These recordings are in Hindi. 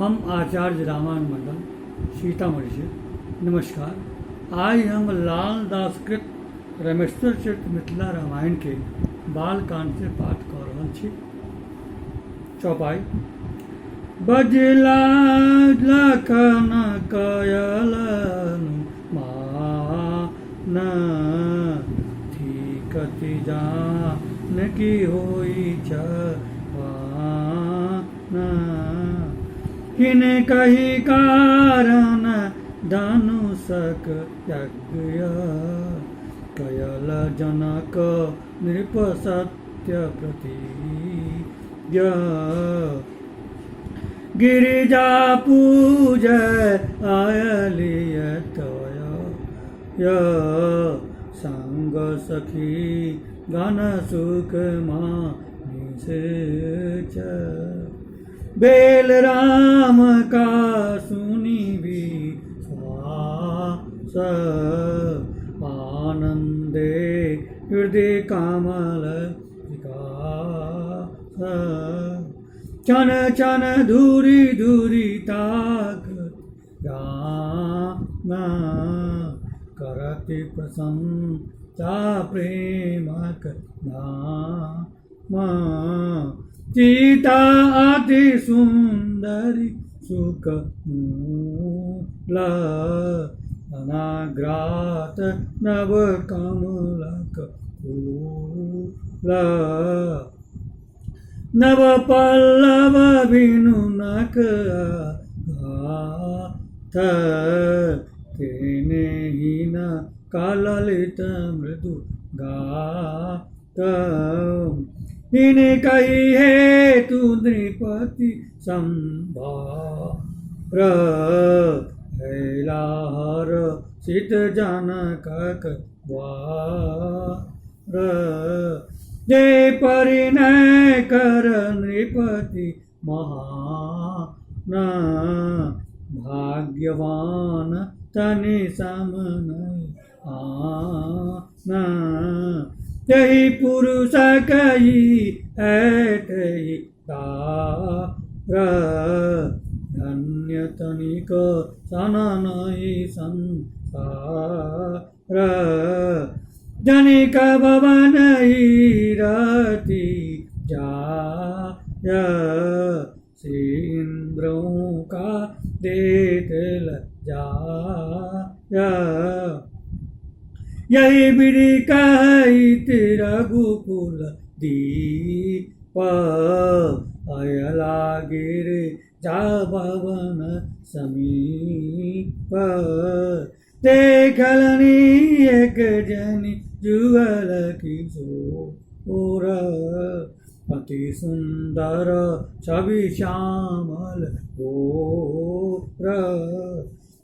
हम आचार्य रामायण मंडल सीतामढ़ी से नमस्कार। आज हम लाल दासकृत रमेश्वर चरित मिथिला रामायण के बालकांड से पाठ कर रहल छी। चौपाई। बजला लखन कयलन मान थी कति जान की होई किन कही कारण धनुषक यज्ञ कयल जनक नृप सत्य प्रतिज्ञ गिरिजा पूज आयलिय तय संग सखी गण सुख मानिसे बेल राम का सुनी भी श्वास आनंदे हृदय कामल विकास चन चन धूरी धूरी ताक गान करति प्रसन्नता प्रेमक नाम सीता अति सुंदरी सुख मूल अनाग्रात नव कमलक फूल नव पल्लव विनुनक घात तेने हीन काललित मृदु गात इन कही है तू नृपति संभार हैलाहर सित जनक द्वार जय परिणय कर नृपति महान भाग्यवान तनि समन आन तहि पुरुष कही ऐतहि तार धन्य तनिक सननहि संसार जनिक भवन रति जाय इंद्रों का देत लज्जाय यही विधि कहित रघुकुल दीप अयला गिर जा भवन समीप देखलनी एक जनी जुगल किशोर अति सुंदर छवि श्यामल घोर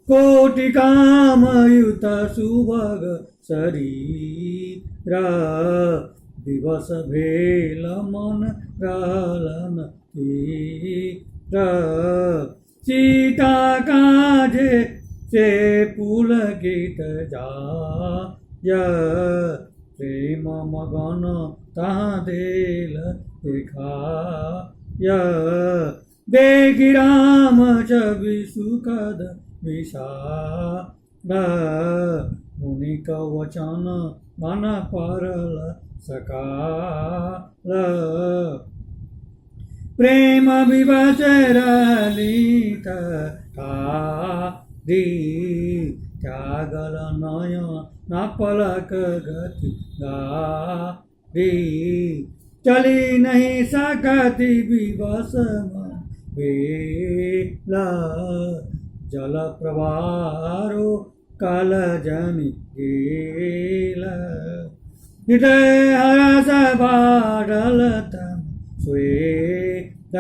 कोटि कामयुत सुभग शरीर दिवस भेल मन रहलन तीर सीता काजे से पुलकित जाय प्रेम मगन तहाँ देल दिखाय देखि राम छवि सुखद विषाद मुनिक वचन मन परल सकाल प्रेम विवश रलित दी त्यागल नय न पलक गति दी चली नहीं सकती विवश बेला जल प्रवारो काल जनि गेल हृदय हरस बाढ़ल तन स्वेत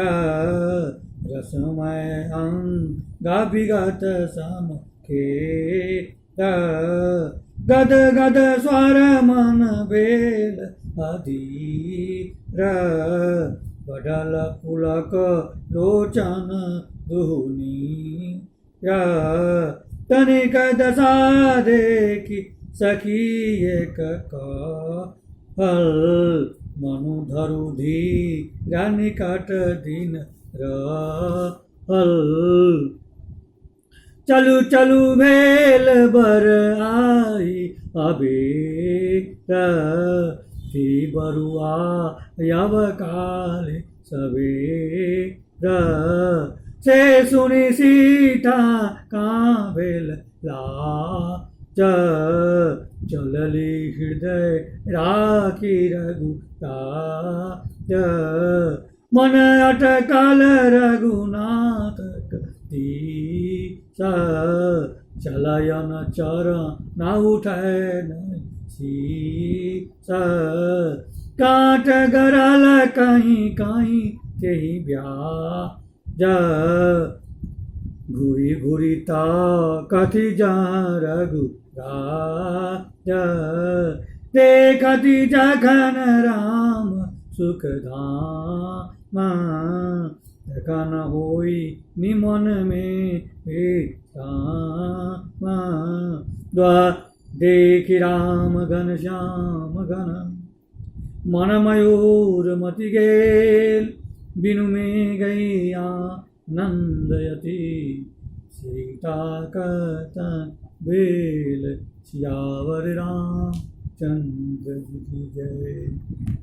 रसमय अंग विगत सम खेत गद गद स्वर मन बेल अधीर बढ़ल पुलक लोचन दुहनी तनिक दशा देखी सखी एक कहल मनु धरुधी निकट दिन हल। चलू चलू भेल बर आई अबेर थी बरुआ यब काल सवेर से सुनि सीता कांबेल लाज चलली हृदय राखी रघुराज मन अटकल रघुनाथ तीसा चलयन चरण न उठै शीसा काट गरल कहीं कहीं तेहि ब्याज घूरी घूरी ता कथि जा रघुराज देखति जखन राम सुखधाम देखा न होई निमन में देखि राम घन श्याम घन मन मयूर मति गेल बिनु में गई आनंदयति सीता कतन बेल सियावर राम चंद्र की जय।